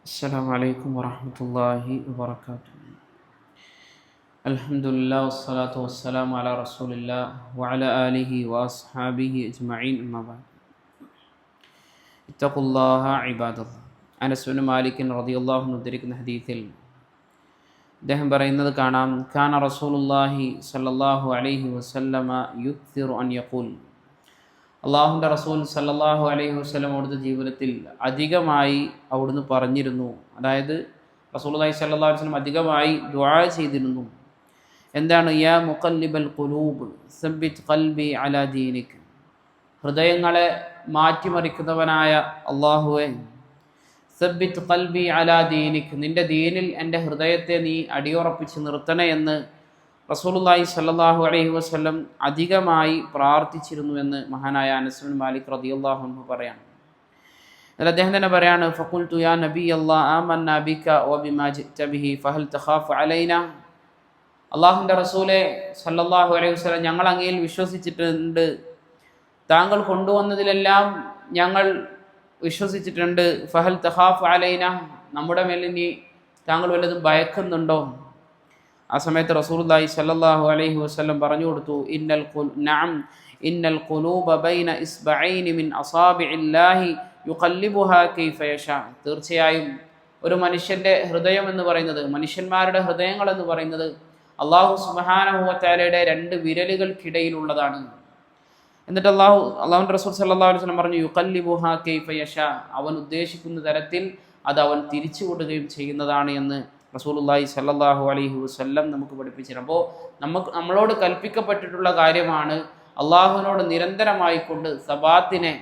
السلام عليكم ورحمة الله وبركاته. الحمد لله والصلاة والسلام على رسول الله وعلى آله وأصحابه أجمعين أما بعد. اتقوا الله عباد الله. Anas bin Malik റളിയല്ലാഹു അൻഹു ഉദ്ധരിക്കുന്ന ഹദീസിൽ അദ്ദേഹം പറയുന്നത് കാണാം, കാന റസൂലുള്ളാഹി സ്വല്ലല്ലാഹു അലൈഹി വസല്ലമ യുക്തിറു അൻ യഖൂൽ. അള്ളാഹുവിൻ്റെ റസൂൽ സല്ലല്ലാഹു അലൈഹി വസല്ലം അവിടുത്തെ ജീവിതത്തിൽ അധികമായി അവിടുന്ന് പറഞ്ഞിരുന്നു. അതായത് റസൂലുള്ളാഹി സ്വല്ലല്ലാഹു അലൈഹി വസല്ലം അധികമായി ദുആ ചെയ്തിരുന്നു. എന്താണ്? യാ മുഖല്ലിബൽ ഖുലൂബ് സബ്ബിത് ഖൽബി അലാ ദീനിക്. ഹൃദയങ്ങളെ മാറ്റിമറിക്കുന്നവനായ അള്ളാഹുവേ, സബ്ബിത് ഖൽബി അലാ ദീനിക്, നിൻ്റെ ദീനിൽ എൻ്റെ ഹൃദയത്തെ നീ അടിയുറപ്പിച്ച് നിർത്തണേ എന്ന് റസൂലുള്ളാഹി സ്വല്ലല്ലാഹു അലൈഹി വസല്ലം അധികമായി പ്രാർത്ഥിച്ചിരുന്നു എന്ന് മഹാനായ അനസ് ബിൻ മാലിക് റളിയല്ലാഹു അൻഹു പറയാണ്. എന്നാൽ അദ്ദേഹം തന്നെ പറയാണ്, ഫഖുൽതു യാ നബിയല്ലാഹ് ആമന്നാ ബിക വബിമാ ജിഅത ബിഹി ഫഹൽ തഖാഫു അലൈനാ. അള്ളാഹുവിൻ്റെ റസൂലെ സല്ലല്ലാഹു അലൈഹി വസല്ലം, ഞങ്ങൾ അങ്ങയിൽ വിശ്വസിച്ചിട്ടുണ്ട്, താങ്കൾ കൊണ്ടുവന്നതിലെല്ലാം ഞങ്ങൾ വിശ്വസിച്ചിട്ടുണ്ട്. ഫഹൽ തഖാഫു അലൈനാ, നമ്മുടെ മേൽ ഇനി താങ്കൾ വല്ലതും ഭയക്കുന്നുണ്ടോ? ആ സമയത്ത് റസൂലുള്ളാഹി സ്വല്ലല്ലാഹു അലൈഹി വസല്ലം പറഞ്ഞു കൊടുത്തു, ഇന്നൽ ഖുലൂബ ബൈന ഇസ്ബഈനി മിൻ അസാബിഇല്ലാഹി യുഖല്ലിബുഹാ കൈഫ യശാ. തീർച്ചയായും ഒരു മനുഷ്യൻ്റെ ഹൃദയം എന്ന് പറയുന്നത്, മനുഷ്യന്മാരുടെ ഹൃദയങ്ങൾ എന്ന് പറയുന്നത് അല്ലാഹു സുബ്ഹാനഹു വ തആലയുടെ രണ്ട് വിരലുകൾക്കിടയിലുള്ളതാണ്. എന്നിട്ട് അല്ലാഹുവിൻ്റെ റസൂൽ സല്ലല്ലാഹു അലൈഹി വസല്ലം പറഞ്ഞു, യുഖല്ലിബുഹാ കൈഫ യശാ, അവൻ ഉദ്ദേശിക്കുന്ന തരത്തിൽ അത് അവൻ തിരിച്ചു വിടുകയും ചെയ്യുന്നതാണ് എന്ന് റസൂലുള്ളാഹി സ്വല്ലല്ലാഹു അലൈഹി വസല്ലം നമുക്ക് പഠിപ്പിച്ചിരുന്നു. അപ്പോൾ നമ്മളോട് കൽപ്പിക്കപ്പെട്ടിട്ടുള്ള കാര്യമാണ് അള്ളാഹുവിനോട് നിരന്തരമായി കൊണ്ട് സബാത്തിനെ,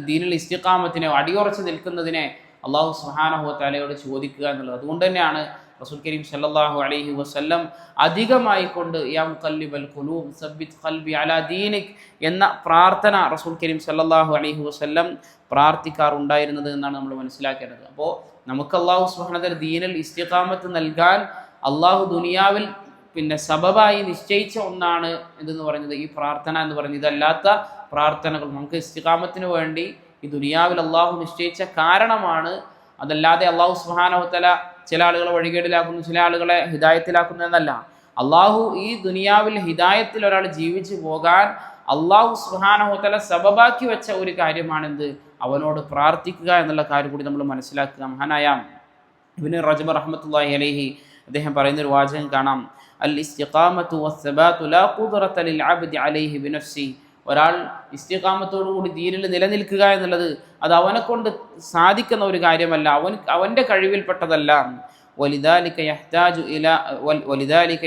ദീനിൽ ഇസ്തിഖാമത്തിനെ, അടിയുറച്ച് നിൽക്കുന്നതിനെ അള്ളാഹു സുബ്ഹാനഹു വ തആലയോട് ചോദിക്കുക എന്നുള്ളത്. അതുകൊണ്ട് തന്നെയാണ് റസൂൽ കരീം സല്ലല്ലാഹു അലൈഹി വസല്ലം അധികമായി കൊണ്ട് യാ മുഖല്ലിബൽ ഖുലൂബ് സബ്ബിത് ഖൽബി അലാ ദീനിക് എന്ന പ്രാർത്ഥന റസൂൽ കരീം സല്ലല്ലാഹു അലൈഹി വസല്ലം പ്രാർത്ഥിക്കാറുണ്ടായിരുന്നത് എന്നാണ് നമ്മൾ മനസ്സിലാക്കേണ്ടത്. അപ്പോൾ നമുക്ക് അള്ളാഹു സുബ്ഹാനഹു വ തആല ദീനിൽ ഇസ്തിഖാമത്ത് നൽകാൻ അള്ളാഹു ദുനിയാവിൽ സബബായി നിശ്ചയിച്ച ഒന്നാണ് ഇതെന്ന് പറയുന്നത്, ഈ പ്രാർത്ഥന എന്ന് പറയുന്നത്. ഇതല്ലാത്ത പ്രാർത്ഥനകൾ നമുക്ക് ഇസ്തിഖാമത്തിന് വേണ്ടി ഈ ദുനിയാവിൽ അള്ളാഹു നിശ്ചയിച്ച കാരണമാണ്. അതല്ലാതെ അള്ളാഹു സുബ്ഹാനഹു വ തആല ചില ആളുകളെ വഴികേടിലാക്കുന്നു, ചില ആളുകളെ ഹിദായത്തിലാക്കുന്നു എന്നല്ല. അള്ളാഹു ഈ ദുനിയാവിൽ ഹിദായത്തിൽ ഒരാൾ ജീവിച്ചു പോകാൻ അള്ളാഹു സുബ്ഹാനഹു വ തആല സബബാക്കി വെച്ച ഒരു കാര്യമാണെന്ത്? അവനോട് പ്രാർത്ഥിക്കുക എന്നുള്ള കാര്യം കൂടി നമ്മൾ മനസ്സിലാക്കുക. മഹാനായ ഇബ്നു റജബ് റഹ്മത്തുള്ളാഹി അലൈഹി അദ്ദേഹം പറയുന്നൊരു വാചകം കാണാം, അൽ ഇസ്തിഖാമത്തു വസ്സബാത്തു ലാ ഖുദ്റത ലിൽ അബ്ദി അലൈഹി ബിനഫ്സി. ഒരാൾ ഇസ്തിഖാമത്തോടു കൂടി ദീനിൽ നിലനിൽക്കുക എന്നുള്ളത് അത് അവനെ കൊണ്ട് സാധിക്കുന്ന ഒരു കാര്യമല്ല, അവൻ്റെ കഴിവിൽപ്പെട്ടതല്ല. വലിദാലിക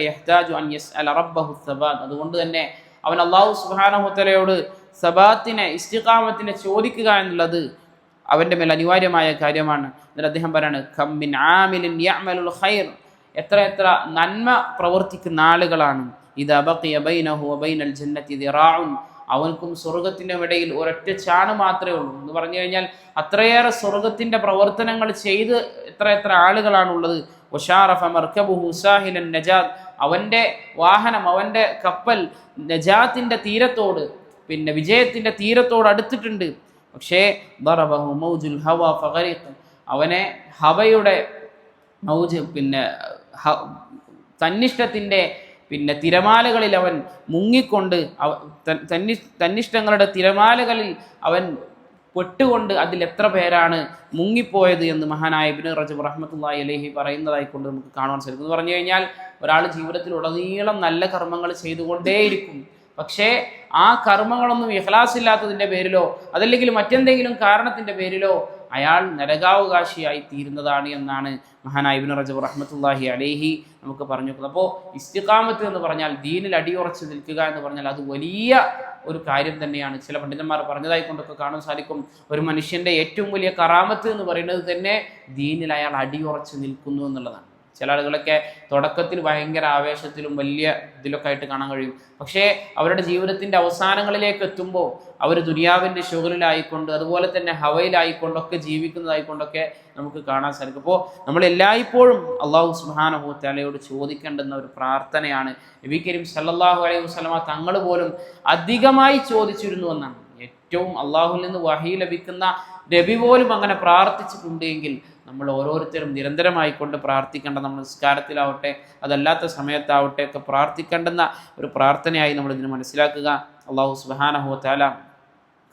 യഹ്താജു അൻ യസ്അല റബ്ബഹു സബാത്ത്. അതുകൊണ്ട് തന്നെ അവൻ അല്ലാഹു സുബ്ഹാനഹു വ തആലയോട് സബാത്തിനെ, ഇസ്തിഖാമത്തിനെ ചോദിക്കുക എന്നുള്ളത് അവൻ്റെ മേൽ അനിവാര്യമായ കാര്യമാണ്. എന്നിട്ട് അദ്ദേഹം പറയാണ്, കം മിൻ ആമിലിൻ യഅമലുൽ ഖൈർ, എത്ര നന്മ പ്രവർത്തിക്കുന്ന ആളുകളാണ്. ഇദാ ബഖിയ ബൈനഹു വ ബൈനൽ ജന്നതി ദിറാഉൻ, അവൻക്കും സ്വർഗത്തിൻ്റെ ഇടയിൽ ഒരൊറ്റ ചാണ് മാത്രമേ ഉള്ളൂ എന്ന് പറഞ്ഞു കഴിഞ്ഞാൽ അത്രയേറെ സ്വർഗത്തിൻ്റെ പ്രവർത്തനങ്ങൾ ചെയ്ത് എത്ര ആളുകളാണുള്ളത്. വശാറഫ മർകബുഹു സാഹിലൻ നജാത്ത്, അവൻ്റെ വാഹനം, അവൻ്റെ കപ്പൽ നജാത്തിൻ്റെ തീരത്തോട്, വിജയത്തിൻ്റെ തീരത്തോട് അടുത്തിട്ടുണ്ട്. പക്ഷേ ദറബഹു മൗജുൽ ഹവ ഫഗരിഖ്, അവനെ ഹവയുടെ മൗജ്, തന്നിഷ്ടത്തിൻ്റെ തിരമാലകളിൽ അവൻ മുങ്ങിക്കൊണ്ട്, തന്നിഷ്ടങ്ങളുടെ തിരമാലകളിൽ അവൻ പെട്ടുകൊണ്ട് അതിൽ എത്ര പേരാണ് മുങ്ങിപ്പോയത് എന്ന് മഹാനായ ഇബ്നു റജബ് റഹ്മത്തുള്ളാഹി അലൈഹി പറയുന്നതായിക്കൊണ്ട് നമുക്ക് കാണുവാൻ സാധിക്കും. എന്ന് പറഞ്ഞു കഴിഞ്ഞാൽ ഒരാൾ ജീവിതത്തിൽ ഉടനീളം നല്ല കർമ്മങ്ങൾ ചെയ്തുകൊണ്ടേയിരിക്കും. പക്ഷേ ആ കർമ്മങ്ങളൊന്നും ഇഖ്ലാസ് ഇല്ലാത്തതിൻ്റെ പേരിലോ അതല്ലെങ്കിൽ മറ്റെന്തെങ്കിലും കാരണത്തിൻ്റെ പേരിലോ അയാൾ നരകാവകാശിയായി തീരുന്നതാണ് എന്നാണ് മഹാനായ ഇബ്നു റജബ് റഹ്മത്തുള്ളാഹി അലൈഹി നമുക്ക് പറഞ്ഞു വെക്കുന്നത്. അപ്പോൾ ഇസ്തിഖാമത്ത് എന്ന് പറഞ്ഞാൽ, ദീനിൽ അടിയുറച്ച് നിൽക്കുക എന്ന് പറഞ്ഞാൽ അത് വലിയ ഒരു കാര്യം തന്നെയാണ്. ചില പണ്ഡിതന്മാർ പറഞ്ഞതായി കൊണ്ടൊക്കെ കാണാൻ സാധിക്കും, ഒരു മനുഷ്യൻ്റെ ഏറ്റവും വലിയ കറാമത്ത് എന്ന് പറയുന്നത് തന്നെ ദീനിൽ അയാൾ അടിയുറച്ച് നിൽക്കുന്നു എന്നുള്ളതാണ്. ചില ആളുകളൊക്കെ തുടക്കത്തിൽ ഭയങ്കര ആവേശത്തിലും വലിയ ഇതിലൊക്കെ ആയിട്ട് കാണാൻ കഴിയും. പക്ഷേ അവരുടെ ജീവിതത്തിൻ്റെ അവസാനങ്ങളിലേക്ക് എത്തുമ്പോൾ അവർ ദുനിയാവിൻ്റെ ശുഗലിലായിക്കൊണ്ട്, അതുപോലെ തന്നെ ഹവയിലായിക്കൊണ്ടൊക്കെ ജീവിക്കുന്നതായിക്കൊണ്ടൊക്കെ നമുക്ക് കാണാൻ സാധിക്കും. അപ്പോൾ നമ്മൾ എല്ലായ്പ്പോഴും അല്ലാഹു സുബ്ഹാനഹു വ തആലയോട് ചോദിക്കേണ്ടുന്ന ഒരു പ്രാർത്ഥനയാണ്. നബി കരീം സല്ലല്ലാഹു അലൈഹി വസല്ലമ തങ്ങൾ പോലും അധികമായി ചോദിച്ചിരുന്നു എന്നാണ്. ഏറ്റവും അള്ളാഹുവിൽ നിന്ന് വഹി ലഭിക്കുന്ന നബി പോലും അങ്ങനെ പ്രാർത്ഥിച്ചിട്ടുണ്ട് എങ്കിൽ നമ്മൾ ഓരോരുത്തരും നിരന്തരമായിക്കൊണ്ട് പ്രാർത്ഥിക്കേണ്ട, നമ്മൾ നിസ്കാരത്തിലാവട്ടെ അതല്ലാത്ത സമയത്താവട്ടെ ഒക്കെ പ്രാർത്ഥിക്കേണ്ടുന്ന ഒരു പ്രാർത്ഥനയായി നമ്മൾ ഇതിന് മനസ്സിലാക്കുക. അള്ളാഹു സുബ്ഹാനഹു വ തആല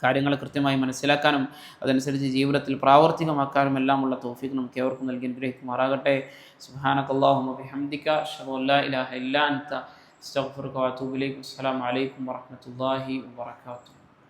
കാര്യങ്ങൾ കൃത്യമായി മനസ്സിലാക്കാനും അതനുസരിച്ച് ജീവിതത്തിൽ പ്രാവർത്തികമാക്കാനും എല്ലാമുള്ള തൗഫീഖ് നമുക്ക് ഏവർക്കും നൽകി അനുഗ്രഹിക്കുമാറാകട്ടെ. സുബ്ഹാനകല്ലാഹുമ്മ ബിഹംദിക അശ്ഹദു അൻ ലാ ഇലാഹ ഇല്ലാ അൻത അസ്തഗ്ഫിറുക വ അതൂബു ഇലൈക്. അസ്സലാമു അലൈക്കും വറഹ്മത്തുള്ളാഹി വബറകാതുഹു.